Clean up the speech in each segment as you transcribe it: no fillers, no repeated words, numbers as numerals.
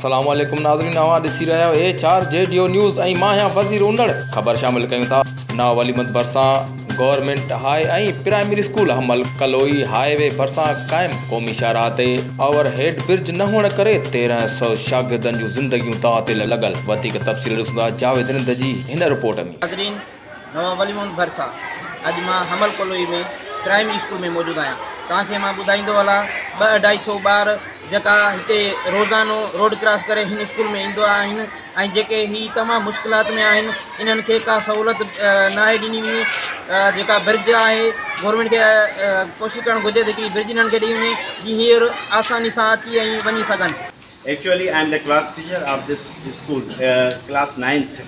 अस्सलाम वालेकुम नाज़रीन, नवां ॾिसी रहिया आहियो HRJDO न्यूज़ ऐं मां आहियां वज़ीर उनड़। ख़बर शामिल कयूं था। नवां वलीमत भरिसां गवर्नमेंट हाई ऐं प्राइमरी स्कूल हमल कलोई हाईवे भरिसां क़ाइमु क़ौमी शाहराह ते ओवरहेड ब्रिज न हुअण करे 1300 शागिर्दनि जूं ज़िंदगियूं दांव ते लॻल। वधीक तफ़सील ॾिसूं था जावेद रिंद जी हिन रिपोर्ट में। नाज़रीन, नवां वलीमत भरिसां अॼु मां हमल कलोई में प्राइमरी स्कूल में मौजूदु आहियां। तव्हांखे मां ॿुधाईंदो हलां 200-250 ॿार जेका हिते रोज़ानो रोड क्रॉस करे हिन स्कूल में ईंदो आहिनि ऐं जेके ही तमामु मुश्किलात में आहिनि, इन्हनि खे का सहूलियत न आहे ॾिनी वञे। जेका ब्रिज आहे गवर्नमेंट खे कोशिशि करणु घुरिजे त हिकिड़ी ब्रिज इन्हनि खे ॾेई वञे जीअं हीअ आसानी सां अची ऐं वञी सघनि। Actually, I am the class teacher of this school, class 9th.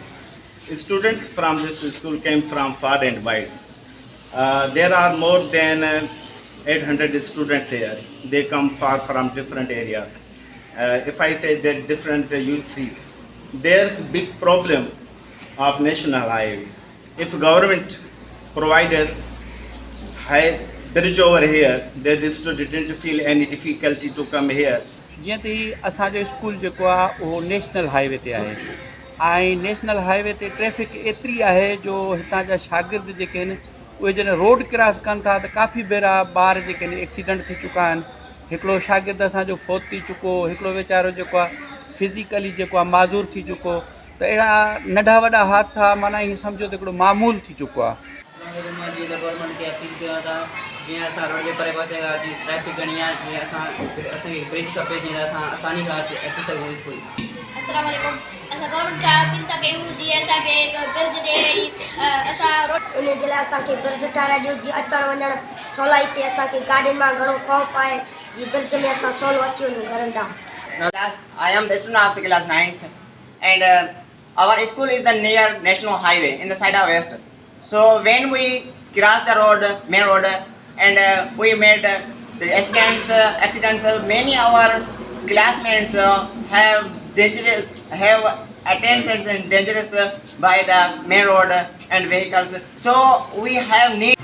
Students from this school came from far and wide. There are more than 800 students here. They come far from different areas. If I say that different UCs, there's a big problem of national highway. If government provide us high bridge over here, the student didn't feel any difficulty to come here. जीअं त ही असांजो school जेको आहे उहो national highway ते आहे ऐं नेशनल हाईवे ते ट्रैफिक एतिरी आहे जो हितां जा शागिर्द जेके आहिनि उहे जॾहिं रोड क्रॉस कनि था त काफ़ी भेरा ॿार जेके आहिनि एक्सीडेंट थी चुका आहिनि। हिकिड़ो शागिर्द असांजो फौत थी चुको, हिकिड़ो वीचारो जेको आहे फिज़िकली जेको आहे माज़ूर थी चुको। त अहिड़ा नंढा वॾा हादसा माना ईअं सम्झो त हिकिड़ो मामूल थी चुको आहे। गवर्नमेंट खे अपील कयो था जीअं असां रोड जे परे पासे ट्रैफिक घणी आहे, जीअं असांखे ब्रिज खपे जीअं असां आसानी खां अची सघूं स्कूल। अस्सलाम वालेकुम। असां गवर्नमेंट खां अपील था कयूं जीअं असांखे हिकु ब्रिज ॾे असां रोड उन जे लाइ असांखे ब्रिज ठाराए ॾियो जीअं अचणु वञणु सवलाई थिए। असांखे गाॾियुनि मां घणो ख़ौफ़ आहे जीअं ब्रिज में असां सवलो अची वञूं घरनि ॾांहुं। I am the student of the class 9th and our school is the near national highway in the side of west. So when we cross the road, main road, and we made the accidents, many our classmates have attended and dangerous by the main road and vehicles. So we have need.